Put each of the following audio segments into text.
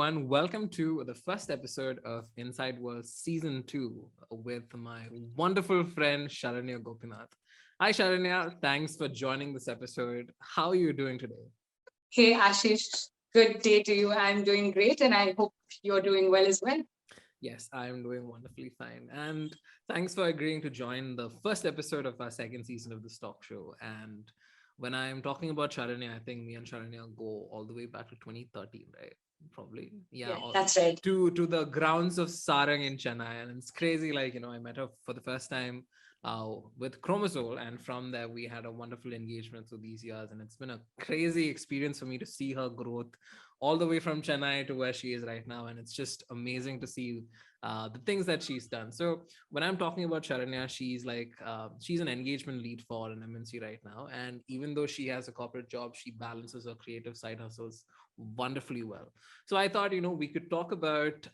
everyone. Welcome to the first episode of Inside World Season 2 with my wonderful friend Sharanya Gopinath. Hi, Sharanya. Thanks for joining this episode. How are you doing today? Hey, Ashish. Good day to you. I'm doing great, and I hope you're doing well as well. Yes, I am doing wonderfully fine. And thanks for agreeing to join the first episode of our second season of this talk show. And when I'm talking about Sharanya, I think me and Sharanya go all the way back to 2013, right? Probably. Yeah, that's right. To the grounds of Sarang in Chennai. And it's crazy, I met her for the first time with Chromosole, and from there we had a wonderful engagement through these years, and it's been a crazy experience for me to see her growth all the way from Chennai to where she is right now, and it's just amazing to see the things that she's done. So when I'm talking about Sharanya, she's an engagement lead for an MNC right now, and even though she has a corporate job, she balances her creative side hustles wonderfully well. So I thought, we could talk about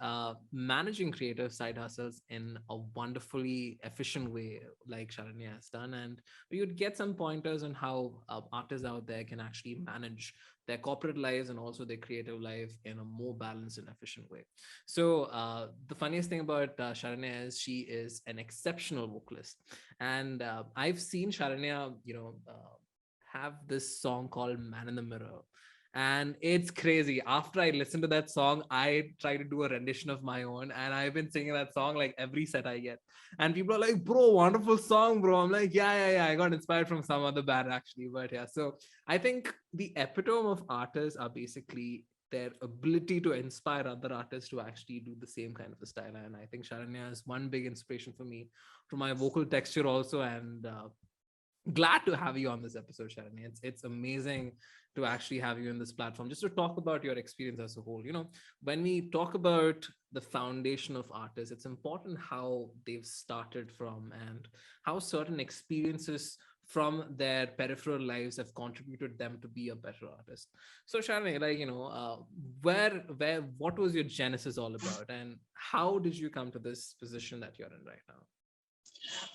managing creative side hustles in a wonderfully efficient way, like Sharanya has done, and we would get some pointers on how artists out there can actually manage their corporate lives and also their creative life in a more balanced and efficient way. So the funniest thing about Sharanya is she is an exceptional vocalist, and I've seen Sharanya, have this song called "Man in the Mirror." And it's crazy. After I listened to that song, I try to do a rendition of my own. And I've been singing that song like every set I get. And people are like, bro, wonderful song, bro. I'm like, yeah. I got inspired from some other band actually. But yeah, so I think the epitome of artists are basically their ability to inspire other artists to actually do the same kind of a style. And I think Sharanya is one big inspiration for me, for my vocal texture also. And glad to have you on this episode, Sharanya. It's amazing to actually have you in this platform just to talk about your experience as a whole. When we talk about the foundation of artists, it's important how they've started from and how certain experiences from their peripheral lives have contributed them to be a better artist. So Sharanya, what was your genesis all about, and how did you come to this position that you're in right now?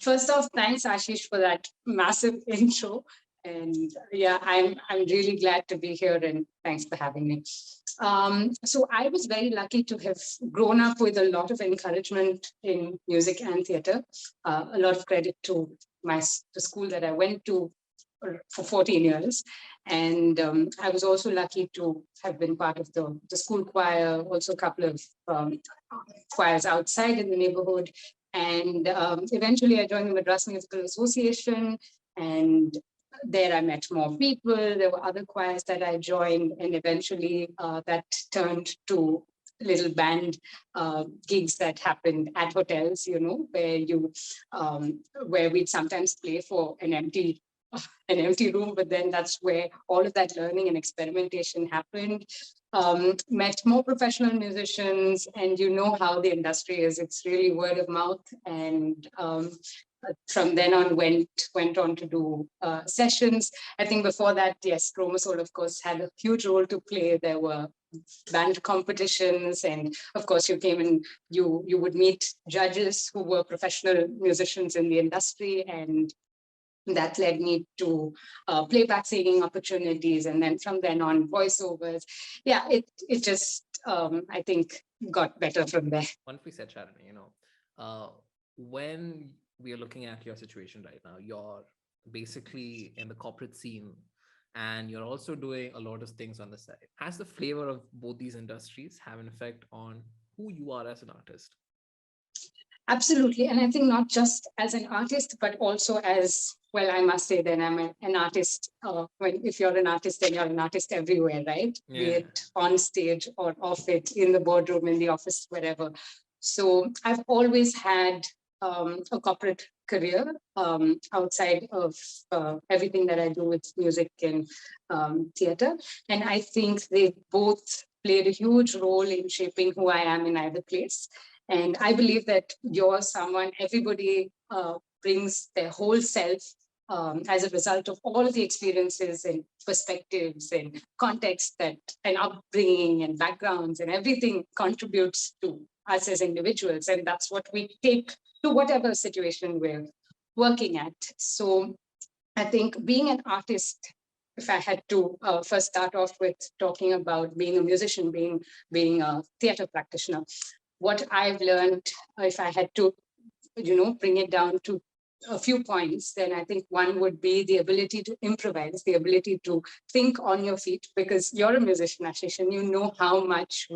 First off, thanks, Ashish, for that massive intro. And yeah, I'm really glad to be here, and thanks for having me. So I was very lucky to have grown up with a lot of encouragement in music and theatre. A lot of credit to the school that I went to for 14 years. And I was also lucky to have been part of the school choir, also a couple of choirs outside in the neighborhood. And eventually I joined the Madras Musical Association, and there I met more people. There were other choirs that I joined, and eventually that turned to little band gigs that happened at hotels, where we'd sometimes play for an empty room, but then that's where all of that learning and experimentation happened. Met more professional musicians, and you know how the industry is. It's really word of mouth. And from then on, went on to do sessions. I think before that, yes, Chromosole, of course, had a huge role to play. There were band competitions, and of course you came and you would meet judges who were professional musicians in the industry, and that led me to playback singing opportunities, and then from then on voiceovers. Yeah, it just I think got better from there. Once we said, Sharanya, when we are looking at your situation right now, you're basically in the corporate scene, and you're also doing a lot of things on the side. Has the flavor of both these industries have an effect on who you are as an artist? Absolutely. And I think not just as an artist, but also as, well, I must say then I'm an artist. If you're an artist, then you're an artist everywhere, right? Yeah. Be it on stage or off it, in the boardroom, in the office, wherever. So I've always had a corporate career outside of everything that I do with music and theatre. And I think they both played a huge role in shaping who I am in either place. And I believe that everybody brings their whole self as a result of all of the experiences and perspectives and context and upbringing and backgrounds, and everything contributes to us as individuals. And that's what we take to whatever situation we're working at. So I think being an artist if I had to first start off with talking about being a musician, being a theater practitioner, what I've learned, if I had to, bring it down to a few points, then I think one would be the ability to improvise, the ability to think on your feet, because you're a musician, Ashish, and you know how much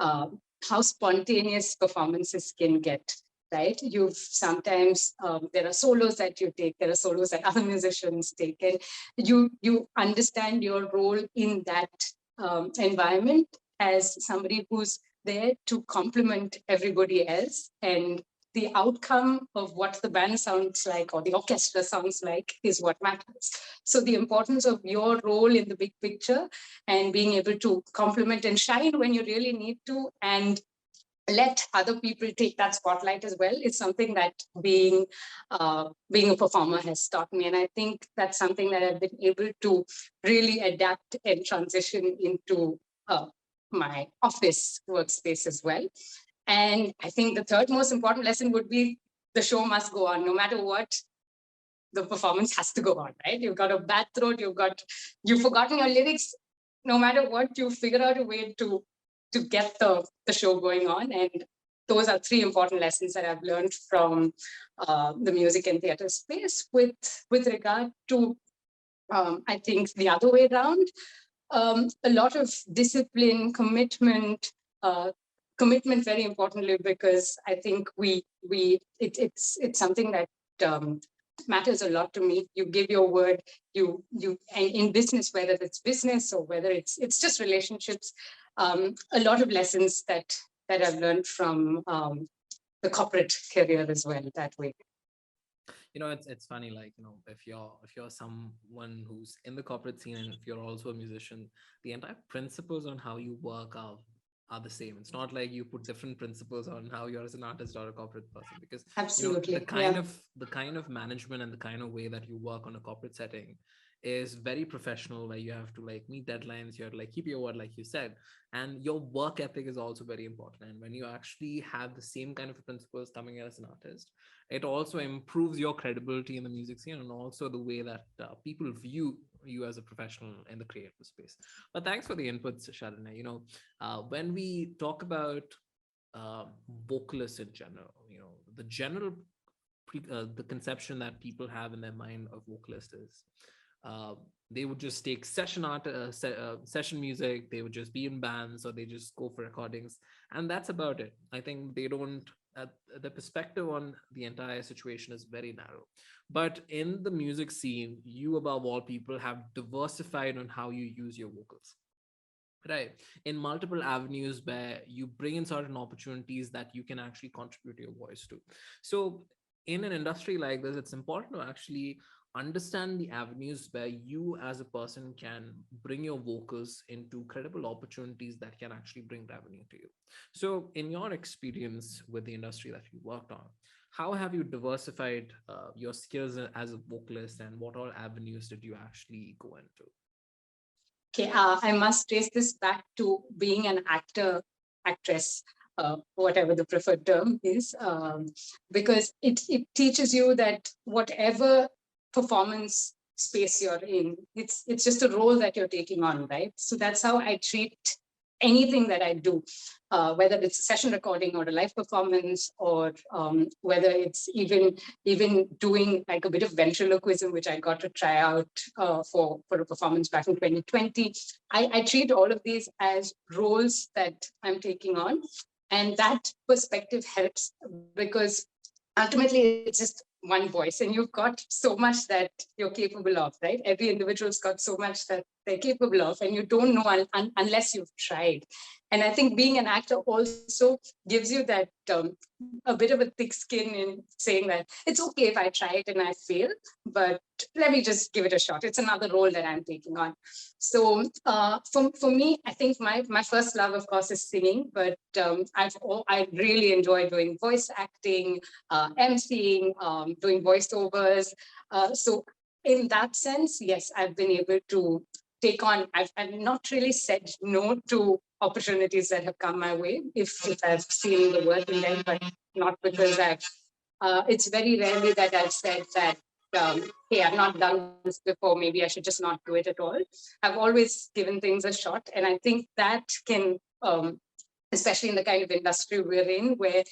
how spontaneous performances can get, right? You've sometimes, there are solos that you take, there are solos that other musicians take, and you understand your role in that environment as somebody who's there to complement everybody else, and the outcome of what the band sounds like or the orchestra sounds like is what matters. So the importance of your role in the big picture and being able to complement and shine when you really need to, and let other people take that spotlight as well, is something that being a performer has taught me. And I think that's something that I've been able to really adapt and transition into my office workspace as well. And I think the third most important lesson would be the show must go on. No matter what, the performance has to go on, right? You've got a bad throat, you've forgotten your lyrics. No matter what, you figure out a way to get the show going on. And those are three important lessons that I've learned from the music and theater space. With regard to, I think, the other way around, a lot of discipline, commitment, very importantly, because I think it's something that matters a lot to me. You give your word, and in business, whether it's business or whether it's just relationships, a lot of lessons that I've learned from the corporate career as well that way. It's funny, like, if you're someone who's in the corporate scene, and if you're also a musician, the entire principles on how you work are the same. It's not like you put different principles on how you're as an artist or a corporate person, because absolutely, the kind of management and the kind of way that you work on a corporate setting is very professional, where you have to like meet deadlines, you have to like keep your word, like you said, and your work ethic is also very important. And when you actually have the same kind of principles coming in as an artist, it also improves your credibility in the music scene, and also the way that people view you as a professional in the creative space. But thanks for the inputs, Sharanya. When we talk about vocalists in general, the general the conception that people have in their mind of vocalist is they would just take session music, they would just be in bands, or they just go for recordings, and that's about it. I think they don't, the perspective on the entire situation is very narrow. But in the music scene, you above all people have diversified on how you use your vocals, right, in multiple avenues, where you bring in certain opportunities that you can actually contribute your voice to. So in an industry like this, it's important to actually understand the avenues where you as a person can bring your vocals into credible opportunities that can actually bring revenue to you. So in your experience with the industry that you worked on, how have you diversified your skills as a vocalist, and what all avenues did you actually go into? Okay, I must trace this back to being an actress, whatever the preferred term is, because it teaches you that whatever performance space you're in, it's just a role that you're taking on, right? So that's how I treat anything that I do, whether it's a session recording or a live performance, or whether it's even doing like a bit of ventriloquism, which I got to try out for a performance back in 2020. I treat all of these as roles that I'm taking on, and that perspective helps, because ultimately it's just one voice, and you've got so much that you're capable of, right? Every individual's got so much that they're capable of, and you don't know unless you've tried. And I think being an actor also gives you that a bit of a thick skin in saying that it's okay if I try it and I fail, but let me just give it a shot. It's another role that I'm taking on. So for me, I think my first love, of course, is singing, but I really enjoy doing voice acting, emceeing, doing voiceovers. So in that sense, yes, I've been able to take on, I've not really said no to opportunities that have come my way, if I've seen the worth in them, but not because it's very rarely that I've said that hey, I've not done this before, maybe I should just not do it at all. I've always given things a shot. And I think that can, especially in the kind of industry we're in, where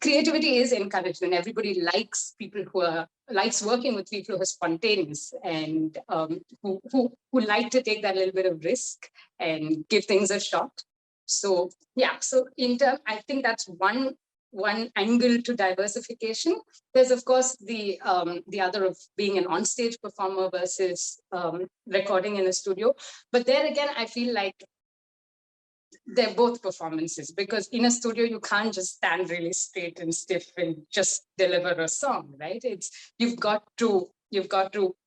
creativity is encouraged and everybody likes people who likes working with people who are spontaneous and who like to take that little bit of risk and give things a shot. So yeah, so in terms, I think that's one angle to diversification. There's of course the other of being an onstage performer versus recording in a studio. But there again, I feel like they're both performances, because in a studio you can't just stand really straight and stiff and just deliver a song, right? It's you've got to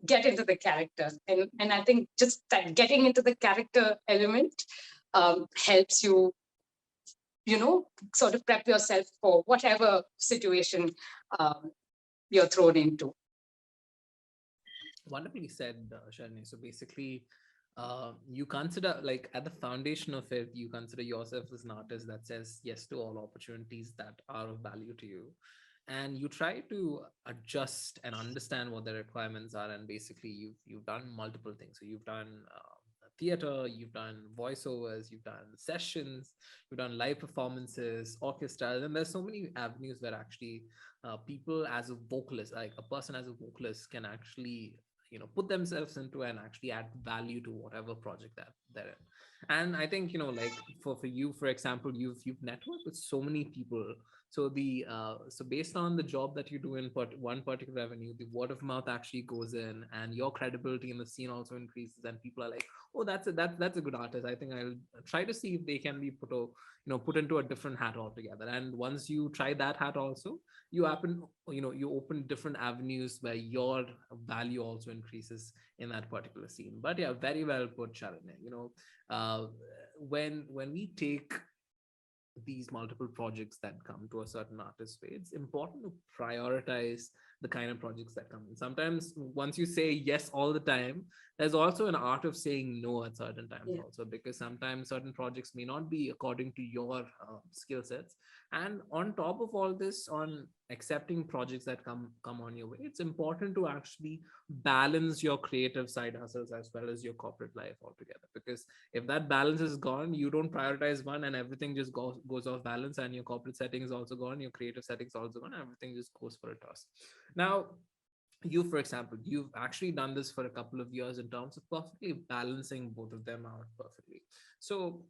get into the character, and I think just that getting into the character element helps you, sort of prep yourself for whatever situation you're thrown into. Wonderfully said, Sharanya. So basically, you consider, like, at the foundation of it, you consider yourself as an artist that says yes to all opportunities that are of value to you, and you try to adjust and understand what the requirements are. And basically, you've done multiple things. So you've done theater, you've done voiceovers, you've done sessions, you've done live performances, orchestras, and there's so many avenues where actually people as a vocalist, like a person as a vocalist, can actually put themselves into and actually add value to whatever project that they're in. And I think, like for you, for example, you've networked with so many people. So so based on the job that you do in one particular avenue, the word of mouth actually goes in, and your credibility in the scene also increases, and people are like, oh, that's a good artist. I think I'll try to see if they can be put into a different hat altogether. And once you try that hat also, you open different avenues where your value also increases in that particular scene. But yeah, very well put, Sharanya. When we take these multiple projects that come to a certain artist's way, it's important to prioritize the kind of projects that come in. Sometimes once you say yes all the time, there's also an art of saying no at certain times also, because sometimes certain projects may not be according to your skill sets. And on top of all this, on accepting projects that come on your way, it's important to actually balance your creative side hustles as well as your corporate life altogether. Because if that balance is gone, you don't prioritize one and everything just goes off balance, and your corporate setting is also gone, your creative settings also gone, everything just goes for a toss. Now, you, for example, you've actually done this for a couple of years in terms of perfectly balancing both of them out perfectly. So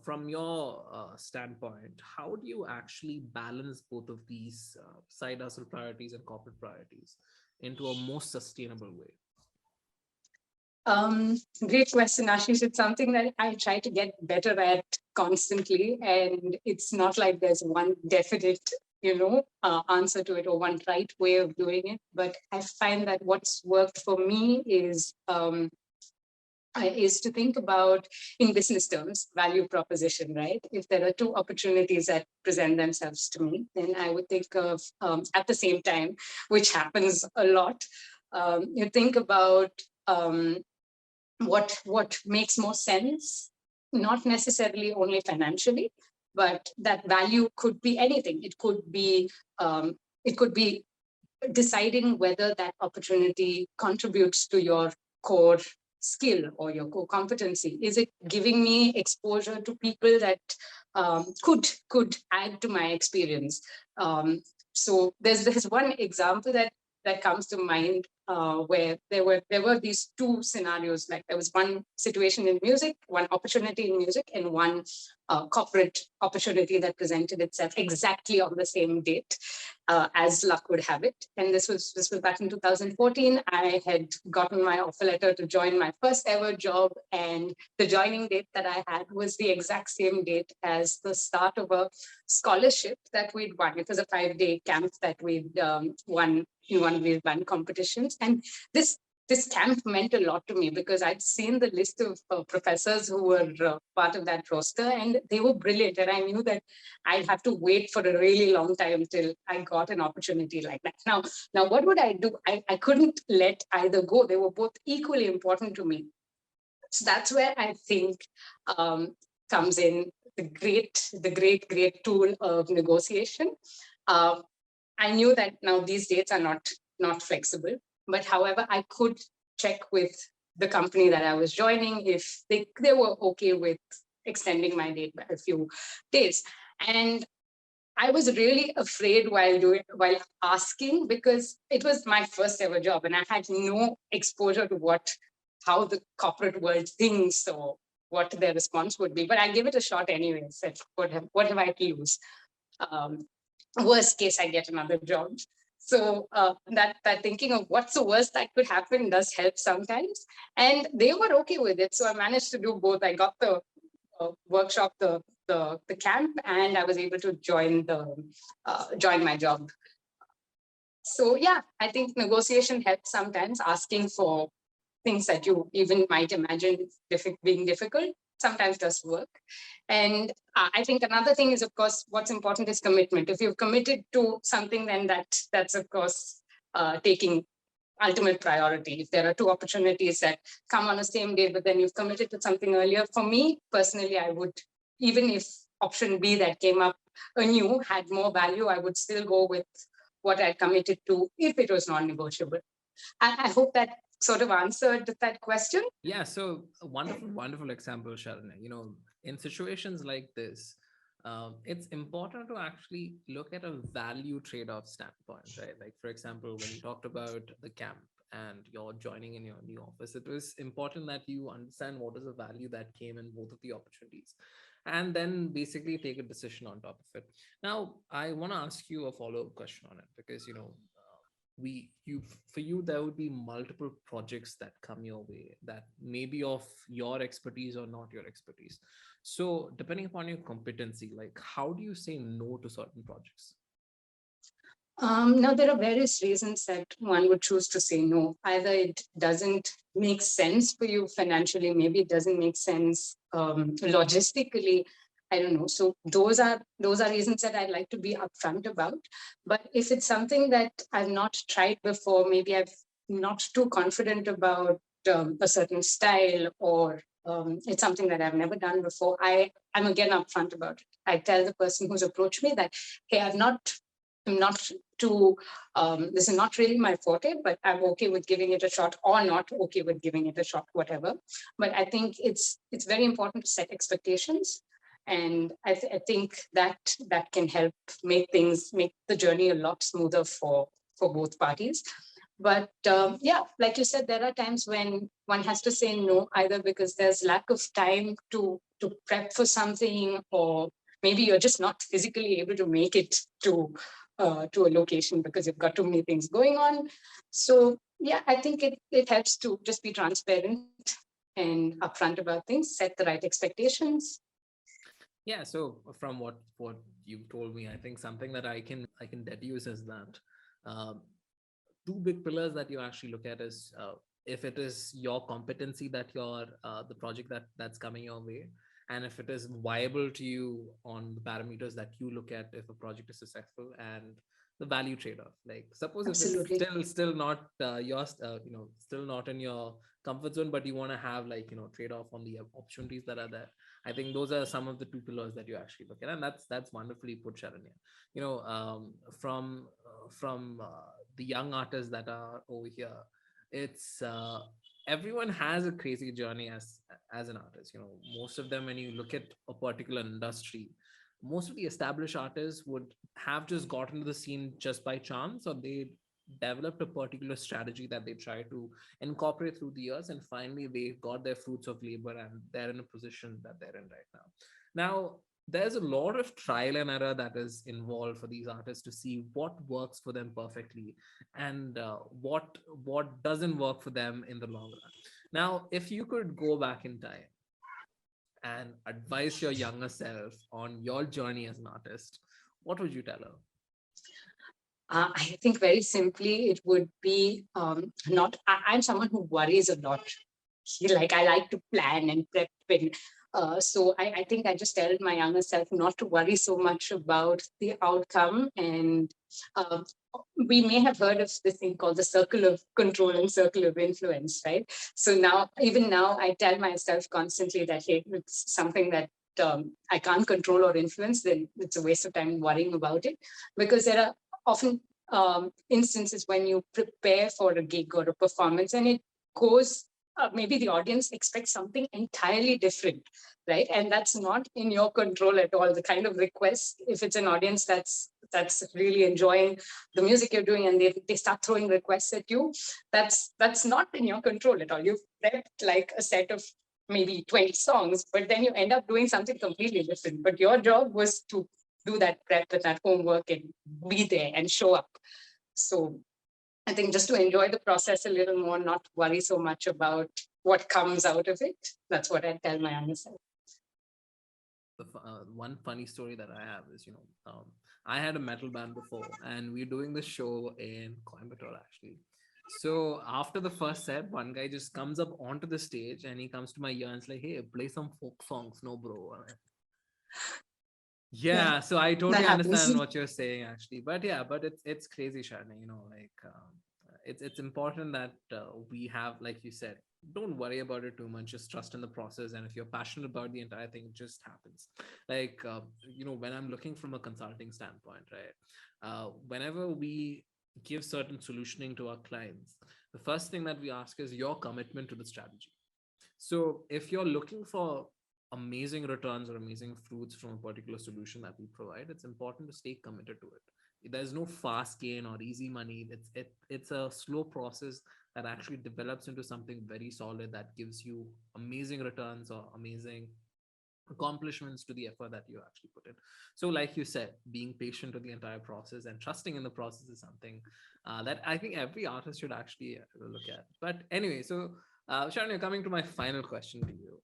from your standpoint, how do you actually balance both of these side hustle priorities and corporate priorities into a more sustainable way? Great question, Ashish. It's something that I try to get better at constantly, and it's not like there's one definite answer to it or one right way of doing it. But I find that what's worked for me is to think about, in business terms, value proposition, right? If there are two opportunities that present themselves to me, then I would think of, at the same time, which happens a lot, you think about what makes more sense, not necessarily only financially, but that value could be anything. It could be deciding whether that opportunity contributes to your core skill or your core competency. Is it giving me exposure to people that could add to my experience? So there's one example that comes to mind where there were these two scenarios. Like there was one situation in music, one opportunity in music, and one corporate opportunity that presented itself exactly on the same date, as luck would have it. And this was back in 2014. I had gotten my offer letter to join my first ever job, and the joining date that I had was the exact same date as the start of a scholarship that we'd won. It was a 5-day camp that we'd won in one of these band competitions. And this camp meant a lot to me because I'd seen the list of professors who were part of that roster, and they were brilliant. And I knew that I'd have to wait for a really long time till I got an opportunity like that. Now, what would I do? I couldn't let either go. They were both equally important to me. So that's where I think comes in the great tool of negotiation. I knew that now these dates are not flexible. But however, I could check with the company that I was joining if they were okay with extending my date by a few days. And I was really afraid while asking, because it was my first ever job and I had no exposure to how the corporate world thinks or what their response would be. But I gave it a shot anyway. I said, what have I to lose? Worst case, I get another job. So that thinking of what's the worst that could happen does help sometimes. And they were okay with it. So I managed to do both. I got the workshop, the camp, and I was able to join my job. So yeah, I think negotiation helps sometimes. Asking for things that you even might imagine being difficult sometimes does work. And I think another thing is, of course, what's important is commitment. If you've committed to something, then that's of course taking ultimate priority. If there are two opportunities that come on the same day, but then you've committed to something earlier, for me personally, I would, even if option B that came up anew had more value, I would still go with what I committed to if it was non-negotiable. I hope that sort of answered that question. Yeah, so a wonderful example, Sharanya. In situations like this, it's important to actually look at a value trade-off standpoint, right? Like, for example, when you talked about the camp and you're joining in your new office, it was important that you understand what is the value that came in both of the opportunities, and then basically take a decision on top of it. Now, I want to ask you a follow-up question on it, because for you there would be multiple projects that come your way that may be of your expertise or not your expertise. So depending upon your competency, like, how do you say no to certain projects? Now, there are various reasons that one would choose to say no. Either it doesn't make sense for you financially, maybe it doesn't make sense logistically, I don't know. So those are reasons that I'd like to be upfront about. But if it's something that I've not tried before, maybe I'm not too confident about a certain style, or it's something that I've never done before, I'm again upfront about it. I tell the person who's approached me that, hey, I'm not too, this is not really my forte, but I'm okay with giving it a shot, or not okay with giving it a shot, whatever. But I think it's very important to set expectations. And I think that can help make the journey a lot smoother for both parties. But yeah, like you said, there are times when one has to say no, either because there's lack of time to prep for something, or maybe you're just not physically able to make it to a location because you've got too many things going on. So yeah, I think it helps to just be transparent and upfront about things, set the right expectations. Yeah, so from what you've told me, I think something that I can deduce is that two big pillars that you actually look at is if it is your competency that you're the project that's coming your way, and if it is viable to you on the parameters that you look at if a project is successful, and the value trade-off. Like, suppose Absolutely. if it's still not still not in your comfort zone, but you want to have trade-off on the opportunities that are there. I think those are some of the two pillars that you actually look at, and that's wonderfully put, Sharanya. From the young artists that are over here, it's everyone has a crazy journey as an artist. Most of them, when you look at a particular industry, most of the established artists would have just gotten to the scene just by chance, or they developed a particular strategy that they try to incorporate through the years, and finally they got their fruits of labor and they're in a position that they're in right now. There's a lot of trial and error that is involved for these artists to see what works for them perfectly, and what doesn't work for them in the long run. Now, if you could go back in time and advise your younger self on your journey as an artist, what would you tell her? I think very simply, it would be I'm someone who worries a lot. I like to plan and prep. So I think I just tell my younger self not to worry so much about the outcome. And we may have heard of this thing called the circle of control and circle of influence, right? So even now, I tell myself constantly that, hey, it's something that I can't control or influence, then it's a waste of time worrying about it, because there are often instances when you prepare for a gig or a performance and it goes, maybe the audience expects something entirely different, right? And that's not in your control at all. The kind of request, if it's an audience that's really enjoying the music you're doing and they start throwing requests at you, that's not in your control at all. You've prepped like a set of maybe 20 songs, but then you end up doing something completely different. But your job was to do that prep and that homework and be there and show up. So I think just to enjoy the process a little more, not worry so much about what comes out of it. That's what I tell my younger self. One funny story that I have is, I had a metal band before and we're doing the show in Coimbatore actually. So after the first set, one guy just comes up onto the stage and he comes to my ear and is like, "Hey, play some folk songs." No, bro. Yeah, so I totally understand what you're saying actually. But yeah, but it's crazy, Sharanya, it's important that we have, like you said, don't worry about it too much, just trust in the process. And if you're passionate about the entire thing, it just happens. Like, when I'm looking from a consulting standpoint, right? Whenever we give certain solutioning to our clients, the first thing that we ask is your commitment to the strategy. So if you're looking for amazing returns or amazing fruits from a particular solution that we provide, it's important to stay committed to it. There's no fast gain or easy money. It's a slow process that actually develops into something very solid that gives you amazing returns or amazing accomplishments to the effort that you actually put in. So like you said, being patient to the entire process and trusting in the process is something that I think every artist should actually look at. But anyway, so Sharanya, coming to my final question to you,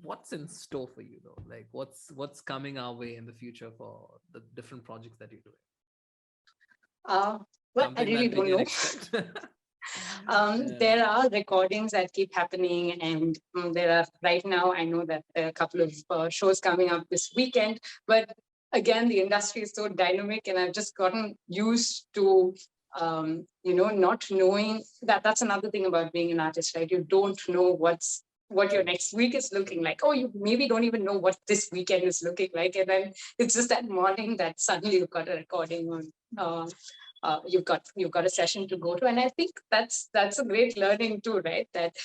what's in store for you though? Like what's coming our way in the future for the different projects that you're doing? Well, I really don't know. There are recordings that keep happening, and there are right now, I know that there are a couple of shows coming up this weekend, but again, the industry is so dynamic and I've just gotten used to not knowing that's another thing about being an artist, right? You don't know what your next week is looking like. Oh, you maybe don't even know what this weekend is looking like. And then it's just that morning that suddenly you've got a recording on, you've got a session to go to. And I think that's a great learning too, right? That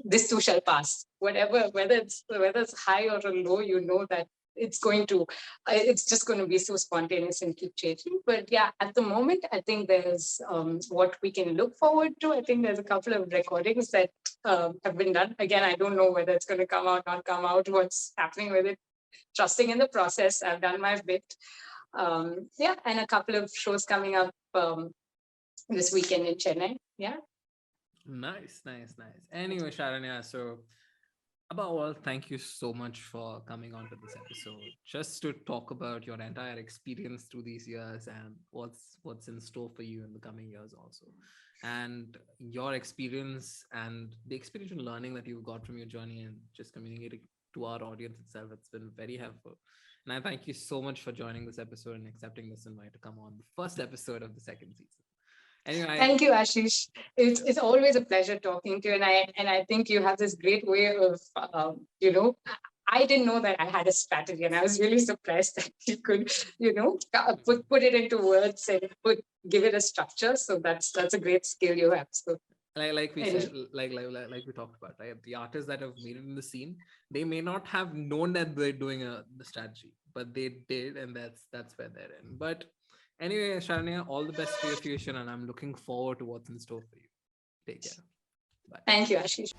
this too shall pass. Whether it's high or a low, that it's just going to be so spontaneous and keep changing. But yeah, at the moment, I think there's what we can look forward to. I think there's a couple of recordings that have been done. Again, I don't know whether it's going to come out, not come out, what's happening with it. Trusting in the process. I've done my bit. And a couple of shows coming up this weekend in Chennai. Yeah. Nice. Anyway, Sharanya, so above all, thank you so much for coming on to this episode, just to talk about your entire experience through these years and what's in store for you in the coming years also. And your experience and the experiential learning that you've got from your journey and just communicating to our audience itself, it's been very helpful. And I thank you so much for joining this episode and accepting this invite to come on the first episode of the second season. Anyway, thank you, Ashish. It's always a pleasure talking to you, and I think you have this great way of I didn't know that I had a strategy, and I was really surprised that you could put it into words and give it a structure. So that's a great skill you have. So like we said, like we talked about, right? The artists that have made it in the scene, they may not have known that they're doing the strategy, but they did, and that's where they're in. But anyway, Sharanya, all the best for your future, and I'm looking forward to what's in store for you. Take care. Bye. Thank you, Ashish.